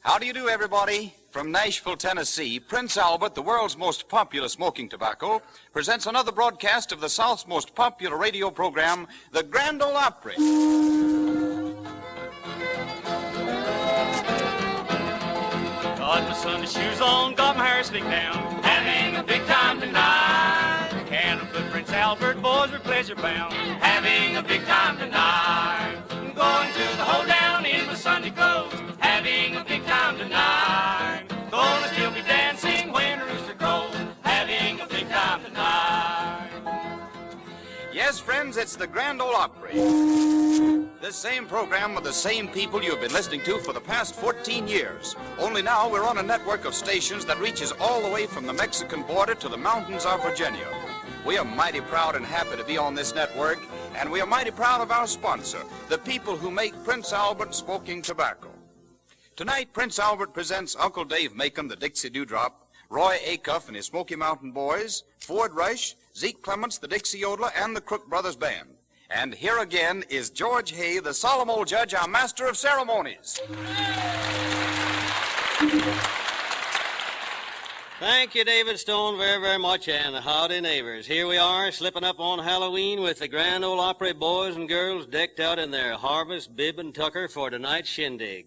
How do you do, everybody? From Nashville, Tennessee, Prince Albert, the world's most popular smoking tobacco, presents another broadcast of the South's most popular radio program, the Grand Ole Opry. Got my Sunday shoes on, got my hair slicked down, having a big time tonight. Can't put Prince Albert, boys, we're pleasure bound, having a big time tonight. Going to the hoedown in my Sunday clothes, having a big time tonight. Gonna still be dancing when the rooster crows, having a big time tonight. Yes, friends, it's the Grand Ole Opry. This same program with the same people you've been listening to for the past 14 years. Only now we're on a network of stations that reaches all the way from the Mexican border to the mountains of Virginia. We are mighty proud and happy to be on this network, and we are mighty proud of our sponsor, the people who make Prince Albert smoking tobacco. Tonight, Prince Albert presents Uncle Dave Macon, the Dixie Dewdrop, Roy Acuff and his Smoky Mountain Boys, Ford Rush, Zeke Clements, the Dixie Yodeler, and the Crook Brothers Band. And here again is George Hay, the solemn old judge, our master of ceremonies. Thank you, David Stone, very, very much, and howdy, neighbors. Here we are, slipping up on Halloween with the Grand Ole Opry boys and girls decked out in their harvest, bib, and tucker for tonight's shindig.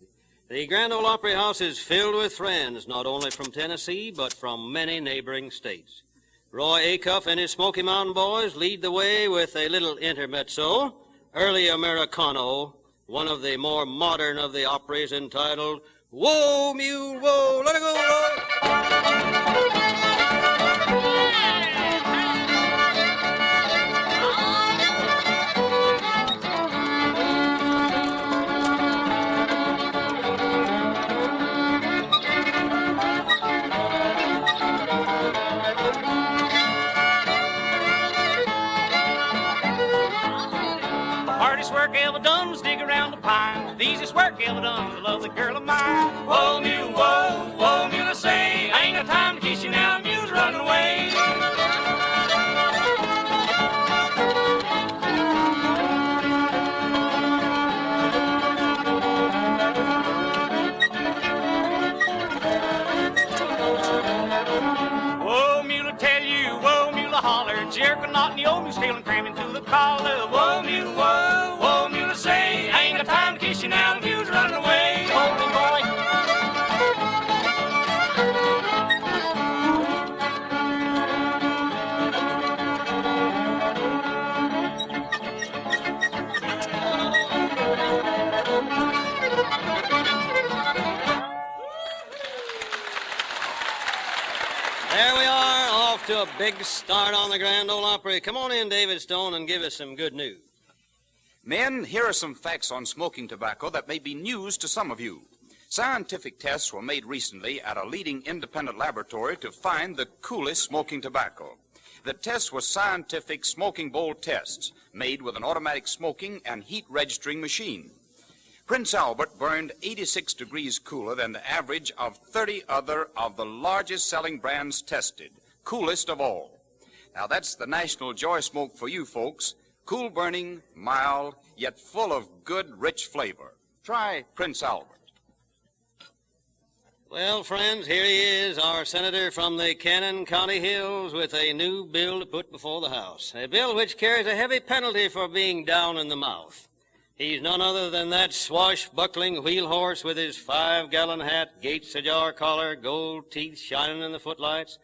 The Grand Ole Opry House is filled with friends, not only from Tennessee, but from many neighboring states. Roy Acuff and his Smoky Mountain Boys lead the way with a little intermezzo, early Americano, one of the more modern of the operas, entitled, Whoa, Mule, Whoa, Let It Go, Roy! Work ever done was dig around the pine. The easiest work ever done was love the girl of mine. Whoa, mule, whoa, mule, I say, I ain't got time to kiss you now, the mule's running away. Whoa, mule, I tell you, whoa, mule, I holler, jerk a knot in the old mule's tail and cram into the collar. Whoa, mule, whoa, mule, I say, I ain't got time to kiss you now, the mule's running away. Hold me, boy. There we are, off to a big start on the Grand Ole Opry. Come on in, David Stone, and give us some good news. Men, here are some facts on smoking tobacco that may be news to some of you. Scientific tests were made recently at a leading independent laboratory to find the coolest smoking tobacco. The tests were scientific smoking bowl tests made with an automatic smoking and heat registering machine. Prince Albert burned 86 degrees cooler than the average of 30 other of the largest selling brands tested, coolest of all. Now that's the national joy smoke for you folks. Cool burning, mild, yet full of good, rich flavor. Try Prince Albert. Well, friends, here he is, our senator from the Cannon County Hills, with a new bill to put before the House. A bill which carries a heavy penalty for being down in the mouth. He's none other than that swashbuckling wheel horse with his 5-gallon hat, Gates ajar collar, gold teeth shining in the footlights,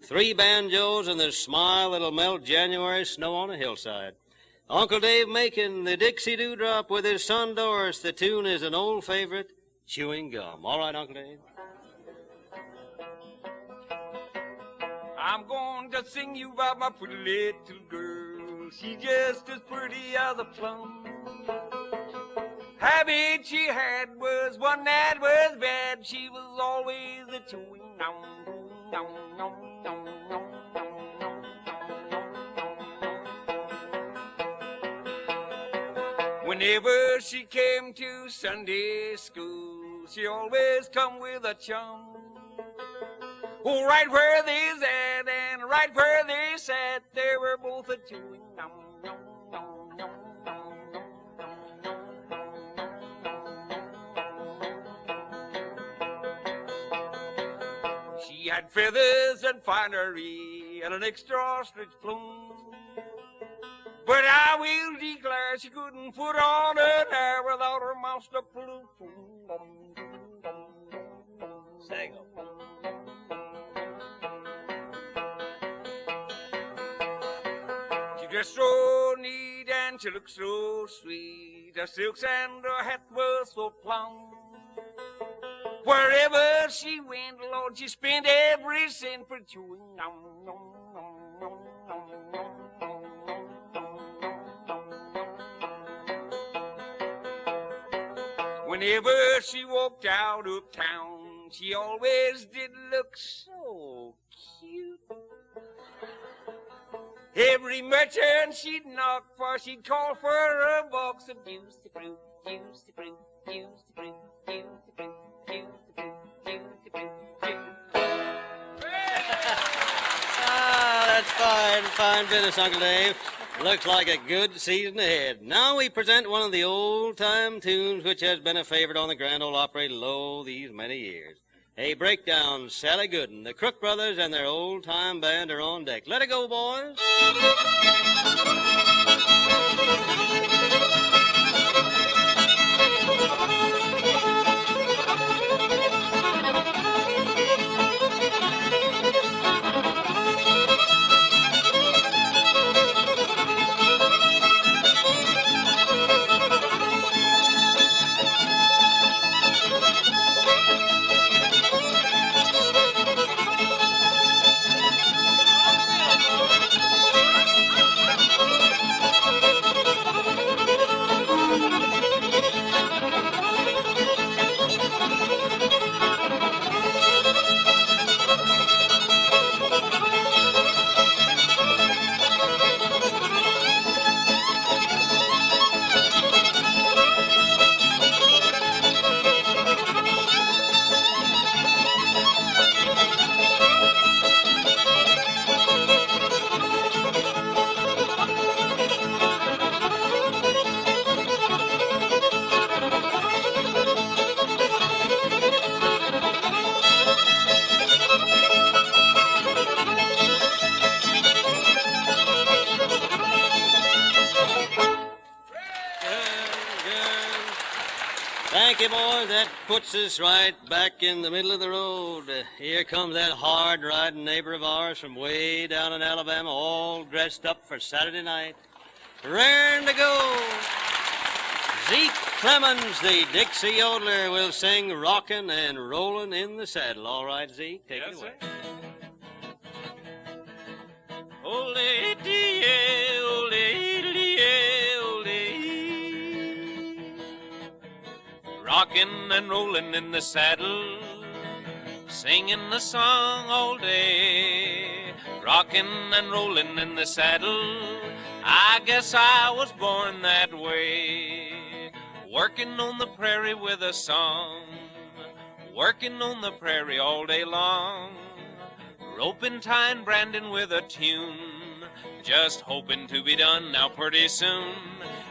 3 banjos, and the smile that'll melt January snow on a hillside. Uncle Dave Macon, the Dixie Dewdrop, with his son Doris. The tune is an old favorite, Chewing Gum. All right, Uncle Dave. I'm going to sing you about my pretty little girl. She's just as pretty as a plum. Habit she had was one that was bad. She was always a chewing gum, gum, gum, gum, gum, gum, gum. Whenever she came to Sunday school, she always come with a chum. Oh, right where they sat and right where they sat, they were both a chewing gum, gum, gum, gum, gum, gum, gum, gum, gum, gum, gum. She had feathers and finery and an extra ostrich plume. But I will declare she couldn't put on an air without her monster plume. Sing 'em. She dressed so neat and she looked so sweet. Her silks and her hat were so plump. Wherever she went, Lord, she spent every cent for chewing. Whenever she walked out of town, she always did look so cute. Every merchant she'd knock for, she'd call for a box of juicy fruit, juicy fruit, juicy fruit, juicy fruit, juicy fruit, juicy fruit, That's fine, fine business, Uncle Dave. Looks like a good season ahead. Now we present one of the old-time tunes which has been a favorite on the Grand Ole Opry these many years. A breakdown, Sally Gooden, the Crook Brothers, and their old-time band are on deck. Let it go, boys. Thank you, boys. That puts us right back in the middle of the road. Here comes that hard-riding neighbor of ours from way down in Alabama, all dressed up for Saturday night. Raring to go. Zeke Clemens, the Dixie yodeler, will sing Rockin' and Rollin' in the Saddle. All right, Zeke, take it away. Ole, yeah, ole, yeah, ole. Rockin' and rollin' in the saddle, singing the song all day. Rockin' and rollin' in the saddle, I guess I was born that way. Working on the prairie with a song, working on the prairie all day long. Roping, tying, branding with a tune, just hoping to be done now pretty soon.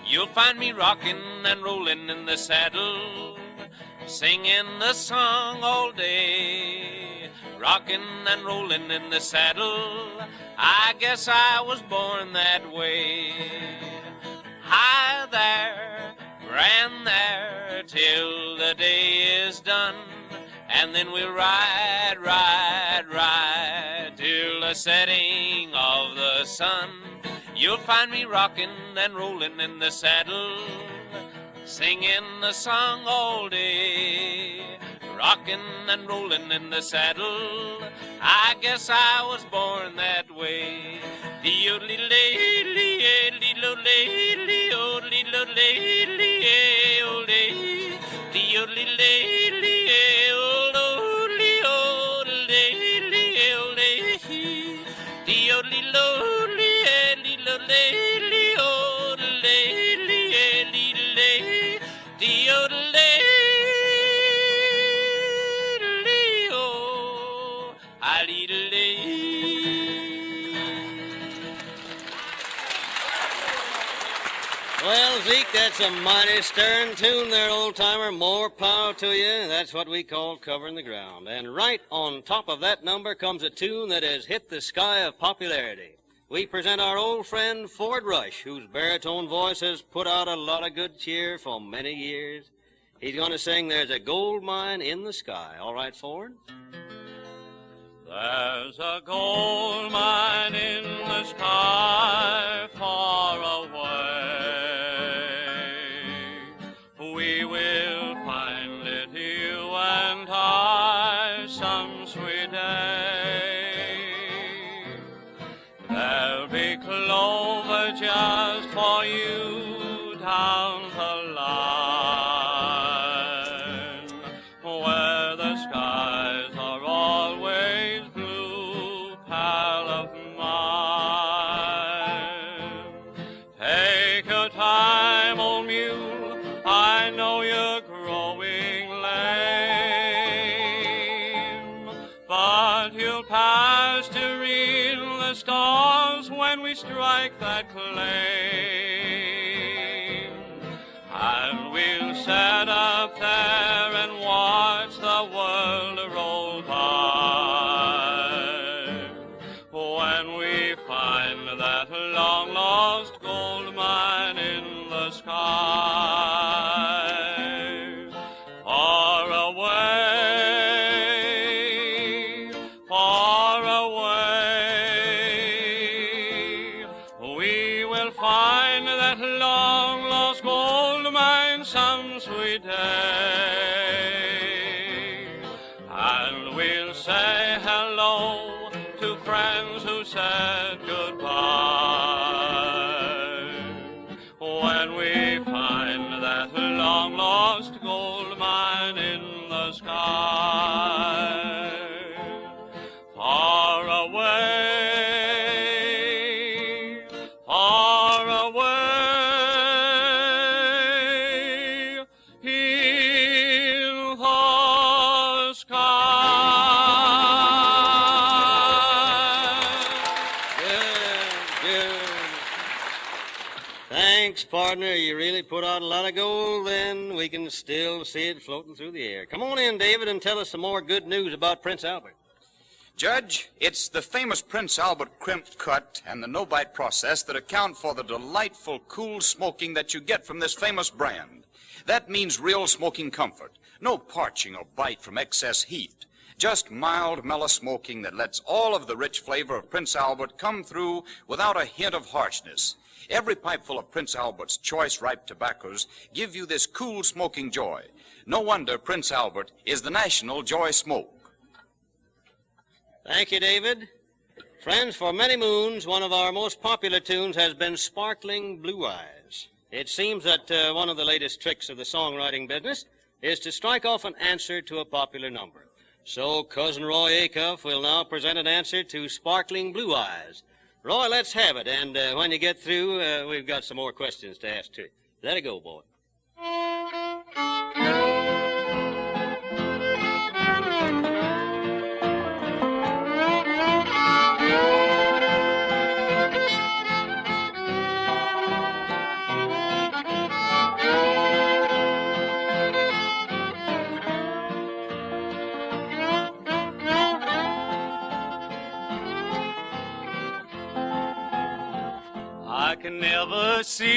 You'll find me rocking and rolling in the saddle, singing the song all day. Rocking and rolling in the saddle, I guess I was born that way. Hi there, grand there, till the day is done, and then we'll ride, ride, ride till the setting of the sun. You'll find me rocking and rolling in the saddle, singing the song all day. Rocking and rolling in the saddle, I guess I was born that way. Well, Zeke, that's a mighty stern tune there, old-timer. More power to you. That's what we call covering the ground. And right on top of that number comes a tune that has hit the sky of popularity. We present our old friend Ford Rush, whose baritone voice has put out a lot of good cheer for many years. He's going to sing There's a Gold Mine in the Sky. All right, Ford? There's a gold mine in the sky far away. We will find it, you and I, some sweet day. There'll be clover just for you down the line, where the skies are always blue, pal of mine. Take your time, old mule, I know you're growing lame, but you'll pass to read the stars when we strike that claim. And we'll set up there and watch the world roll by, when we find that long-lost gold mine in the sky. Far away, far away, we will find that long-lost gold mine some sweet day. And we'll say hello to friends who said goodbye, when we find that long-lost gold mine in the sky. Far away, far away, in the sky. Good. Thanks, partner. You really put out a lot of gold then. We can still see it floating through the air. Come on in, David, and tell us some more good news about Prince Albert. Judge, it's the famous Prince Albert crimp cut and the no-bite process that account for the delightful, cool smoking that you get from this famous brand. That means real smoking comfort. No parching or bite from excess heat. Just mild, mellow smoking that lets all of the rich flavor of Prince Albert come through without a hint of harshness. Every pipeful of Prince Albert's choice ripe tobaccos give you this cool smoking joy. No wonder Prince Albert is the national joy smoke. Thank you, David. Friends, for many moons, one of our most popular tunes has been Sparkling Blue Eyes. It seems that one of the latest tricks of the songwriting business is to strike off an answer to a popular number. So Cousin Roy Acuff will now present an answer to Sparkling Blue Eyes. Roy, let's have it, and when you get through, we've got some more questions to ask too. Let it go, boy. I can never see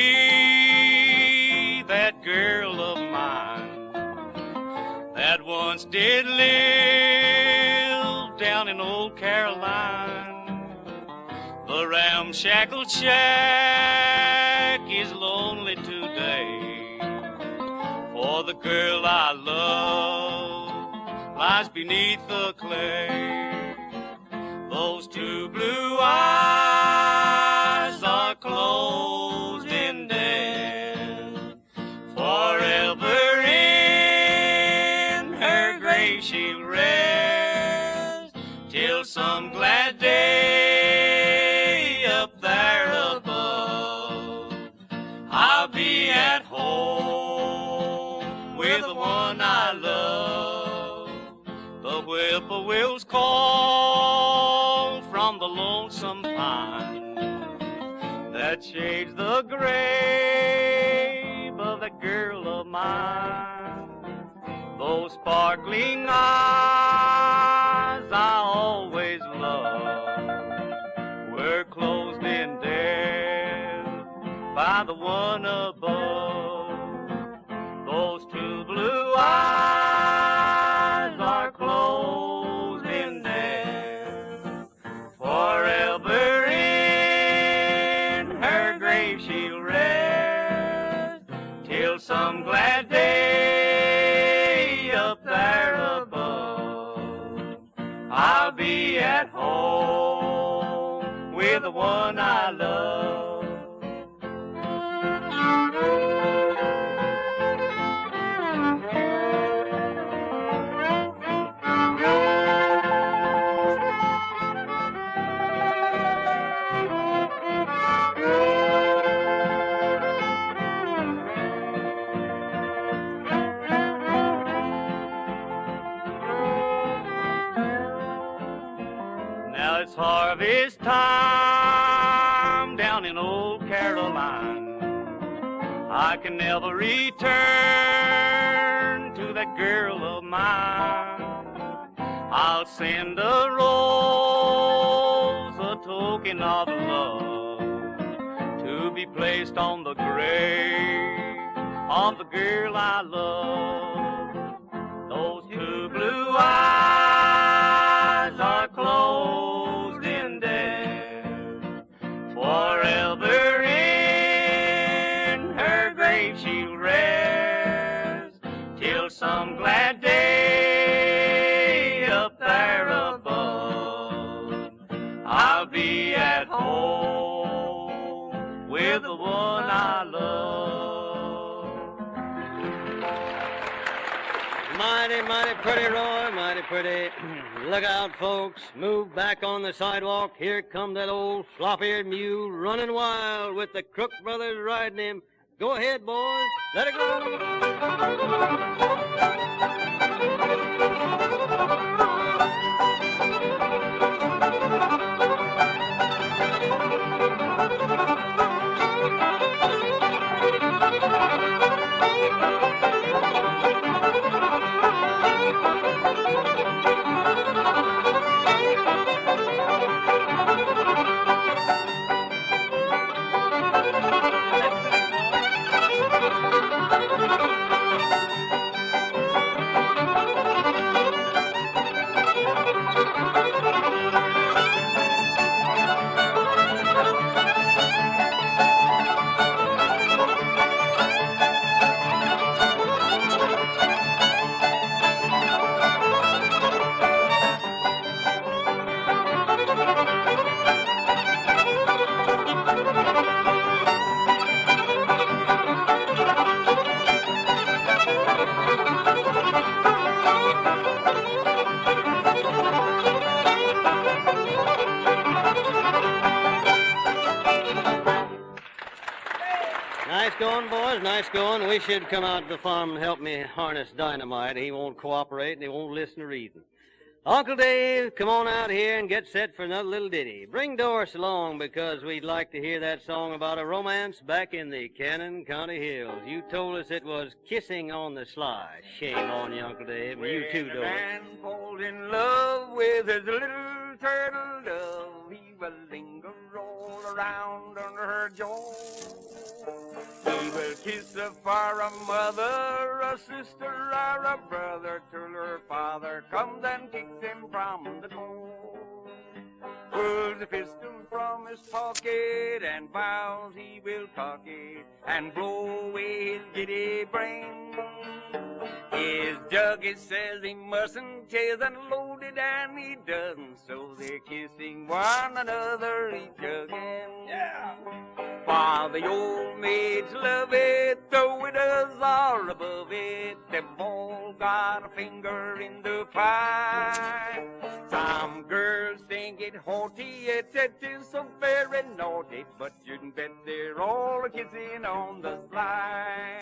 that girl of mine that once did live down in old Caroline. The ramshackle shack is lonely today, for the girl I love lies beneath the clay. Those two blue eyes are closed in death. Forever in her grave she'll rest, till some glad day up there above I'll be at home with the one I love. The whippoorwills call from the lonesome pine that shades the gray girl of mine. Those sparkling eyes I always loved were closed in death by the one above. Those two blue eyes are closed in death. Forever in her grave she'll rest till some glad day up there above. I'll be at home with the one I love. Now it's harvest time down in old Caroline. I can never return to that girl of mine. I'll send a rose, a token of love, to be placed on the grave of the girl I love. Those two blue eyes are closed in death. Forever in her grave she'll rest till some glad day up there above. I'll be at home with the one I love. Mighty, mighty pretty, Roy, mighty pretty. Look out, folks. Move back on the sidewalk. Here comes that old flop-eared mule running wild with the Crook brothers riding him. Go ahead, boys. Let it go. Nice going, boys, nice going. We should come out to the farm and help me harness Dynamite. He won't cooperate and he won't listen to reason. Uncle Dave, come on out here and get set for another little ditty. Bring Doris along because we'd like to hear that song about a romance back in the Cannon County hills. You told us it was kissing on the sly. Shame on you, Uncle Dave. And you too, When a Doris. man falls in love with his little turtle dove, he will linger all around under her jaw. He will kiss her for a mother, a sister, or a brother, till her father comes and kicks him from the door. Pulls a pistol from his pocket and vows he will cock it and blow away his giddy brain. His juggy says he mustn't chase unloaded, and he doesn't, so they're kissing one another, each jugging. Yeah. While the old maids love it, the widows are above it. They've all got a finger in the pie. Some girls think it haughty, it is so very naughty, but you can bet they're all kissing on the sly.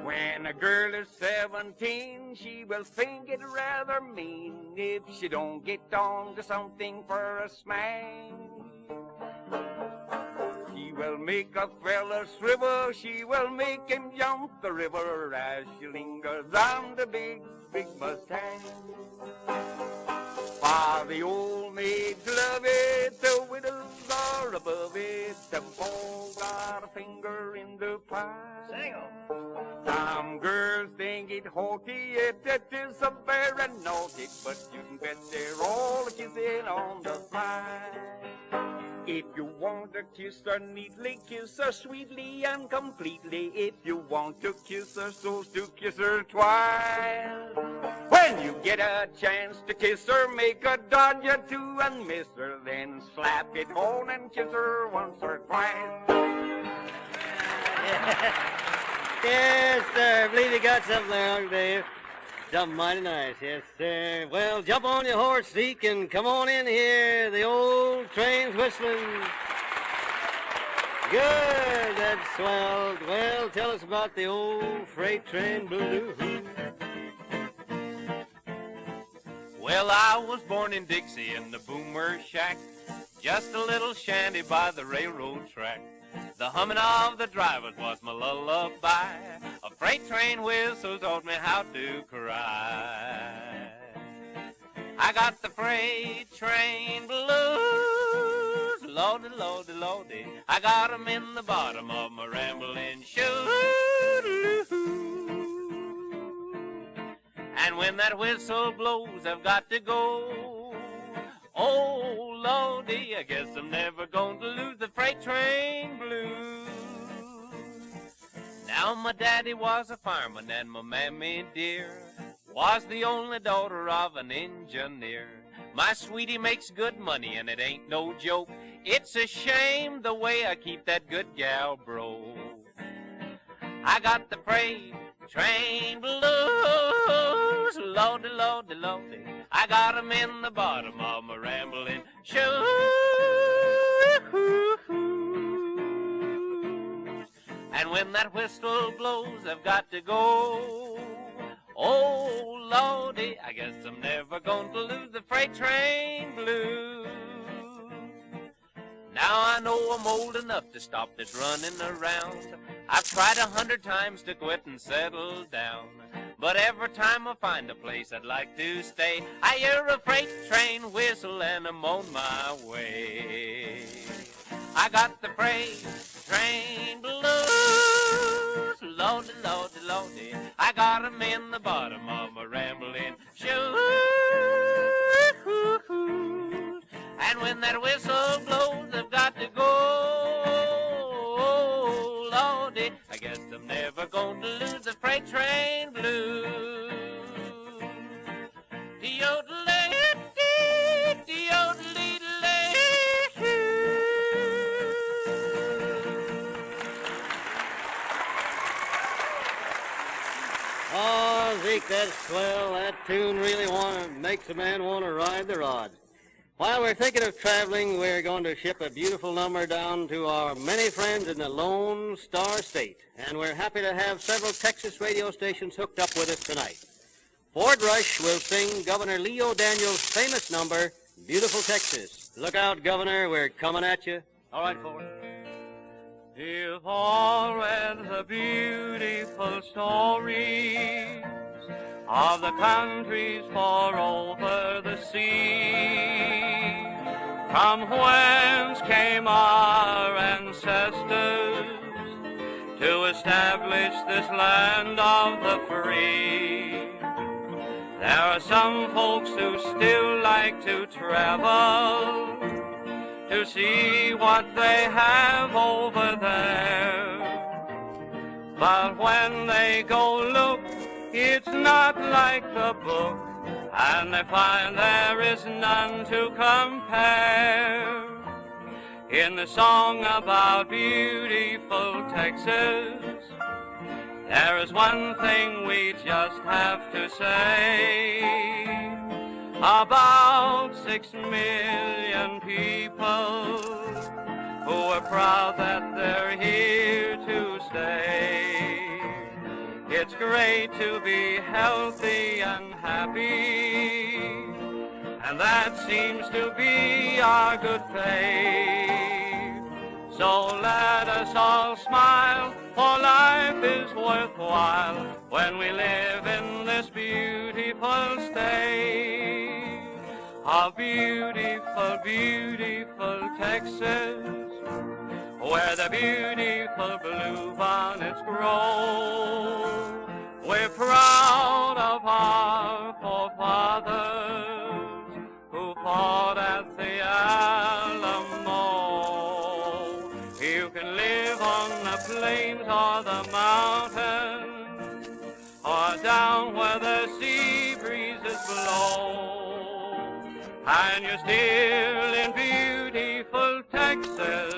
When a girl is 17, she will think it rather mean if she don't get on to something for a smack. She will make a fella shrivel. She will make him jump the river as she lingers on the big, big Mustang. For the old maids love it, the widows are above it. Them all got a finger in the pie. Sing 'em. Some girls think it haughty, it is a very naughty, but you can bet they're all kissing on the thigh. If you want to kiss her neatly, kiss her sweetly and completely. If you want to kiss her so to kiss her twice. When you get a chance to kiss her, make a dodge or two and miss her. Then slap it on and kiss her once or twice. Yes, sir. I believe you got something there, Uncle Dave. Something mighty nice, yes, sir. Well, jump on your horse, Zeke, and come on in here. The old train's whistling. Good, that's swell. Well, tell us about the old freight train blues. Well, I was born in Dixie in the boomer shack, just a little shanty by the railroad track. The humming of the drivers was my lullaby. A freight train whistle taught me how to cry. I got the freight train blues, lordy, lordy, lordy. I got 'em in the bottom of my rambling shoes. And when that whistle blows, I've got to go. Oh, Lordy, I guess I'm never going to lose the freight train blues. Now, my daddy was a fireman and my mammy dear was the only daughter of an engineer. My sweetie makes good money and it ain't no joke. It's a shame the way I keep that good gal broke. I got the freight train blues, Lordy, Lordy, Lordy. I got 'em in the bottom of my rambling shoes. And when that whistle blows, I've got to go. Oh, Lordy, I guess I'm never going to lose the freight train blues. Now I know I'm old enough to stop this running around. I've tried 100 times to quit and settle down. But every time I find a place I'd like to stay, I hear a freight train whistle and I'm on my way. I got the freight train blues, Lordy, Lordy, Lordy. I got 'em in the bottom of my rambling shoes. And when that whistle blows, I've got to go. Oh, Lordy, I guess I'm never going to lose the freight train blues. Oh, Zeke, that's swell. That tune really makes a man want to ride the rod. While we're thinking of traveling, we're going to ship a beautiful number down to our many friends in the Lone Star State. And we're happy to have several Texas radio stations hooked up with us tonight. Ford Rush will sing Governor Leo Daniels' famous number, Beautiful Texas. Look out, Governor, we're coming at you. All right, Ford. If all read the beautiful stories of the countries far over the sea, from whence came our ancestors to establish this land of the free. There are some folks who still like to travel to see what they have over there. But when they go look, it's not like the book, and they find there is none to compare. In the song about beautiful Texas, there is one thing we just have to say. About 6 million people who are proud that they're here to stay. It's great to be healthy and happy, and that seems to be our good faith. So let us all smile, for life is worthwhile when we live in this beautiful state of beautiful, beautiful Texas, where the beautiful bluebonnets grow. We're proud of our forefathers who fought at the Alamo. You can live on the plains or the mountains, or down where the sea breezes blow, and you're still in beautiful Texas,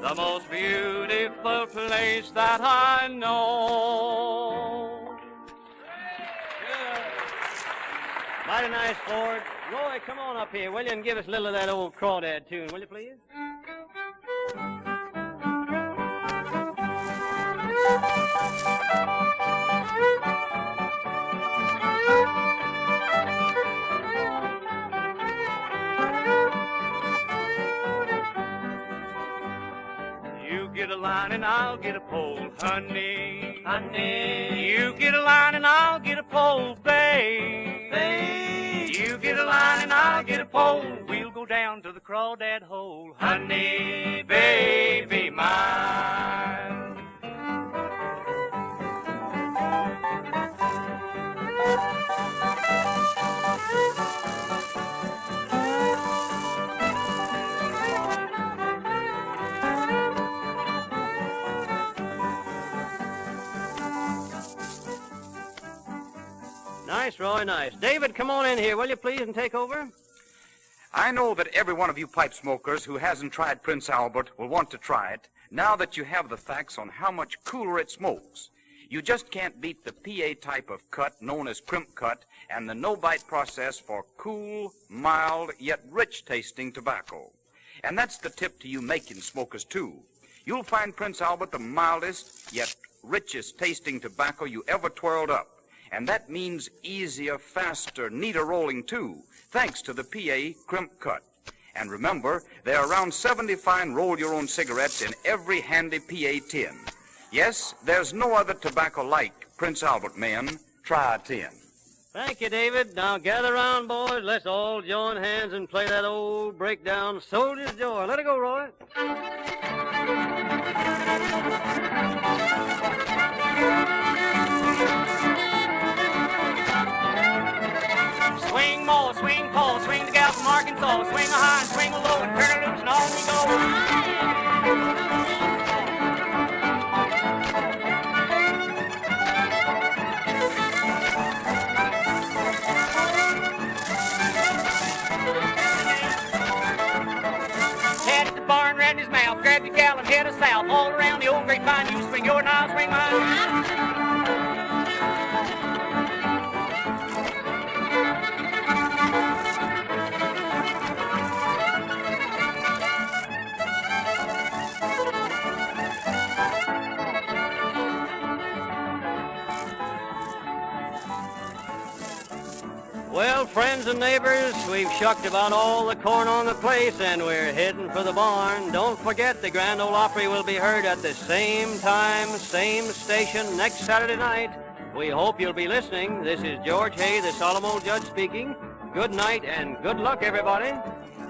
the most beautiful place that I know. Good. Mighty nice, Ford. Roy, come on up here, will you, and give us a little of that old crawdad tune, will you, please? You get a line and I'll get a pole, honey. Honey. You get a line and I'll get a pole, babe. Babe. You get a line and I'll get a pole. We'll go down to the crawdad hole, honey, baby mine. Nice, Roy, nice. David, come on in here, will you, please, and take over? I know that every one of you pipe smokers who hasn't tried Prince Albert will want to try it now that you have the facts on how much cooler it smokes. You just can't beat the PA type of cut known as crimp cut and the no-bite process for cool, mild, yet rich-tasting tobacco. And that's the tip to you making smokers, too. You'll find Prince Albert the mildest, yet richest-tasting tobacco you ever twirled up. And that means easier, faster, neater rolling, too, thanks to the PA crimp cut. And remember, there are around 70 fine roll-your-own cigarettes in every handy PA tin. Yes, there's no other tobacco like Prince Albert, men. Try a tin. Thank you, David. Now gather round, boys. Let's all join hands and play that old breakdown Soldier's Joy. Let it go, Roy. Swing more, swing pole, swing the gal from Arkansas, swing a high and swing a low and turn it loose and on we go. Head to the barn, round his mouth, grab your gal and head us south, all around the old grapevine, you swing your and I'll swing mine. Well, friends and neighbors, we've shucked about all the corn on the place, and we're heading for the barn. Don't forget, the Grand Ole Opry will be heard at the same time, same station next Saturday night. We hope you'll be listening. This is George Hay, the solemn old judge speaking. Good night and good luck, everybody.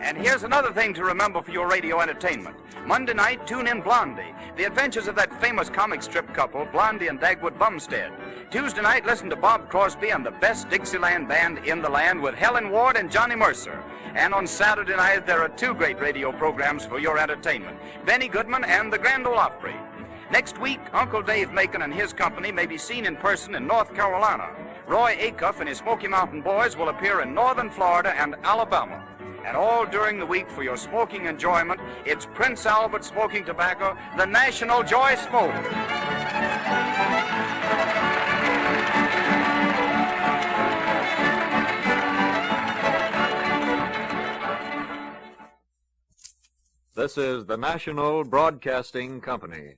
And here's another thing to remember for your radio entertainment. Monday night, tune in Blondie, the adventures of that famous comic strip couple, Blondie and Dagwood Bumstead. Tuesday night, listen to Bob Crosby and the best Dixieland band in the land with Helen Ward and Johnny Mercer. And on Saturday night, there are two great radio programs for your entertainment, Benny Goodman and the Grand Ole Opry. Next week, Uncle Dave Macon and his company may be seen in person in North Carolina. Roy Acuff and his Smoky Mountain Boys will appear in northern Florida and Alabama. And all during the week for your smoking enjoyment, it's Prince Albert Smoking Tobacco, the National Joy Smoke. This is the National Broadcasting Company.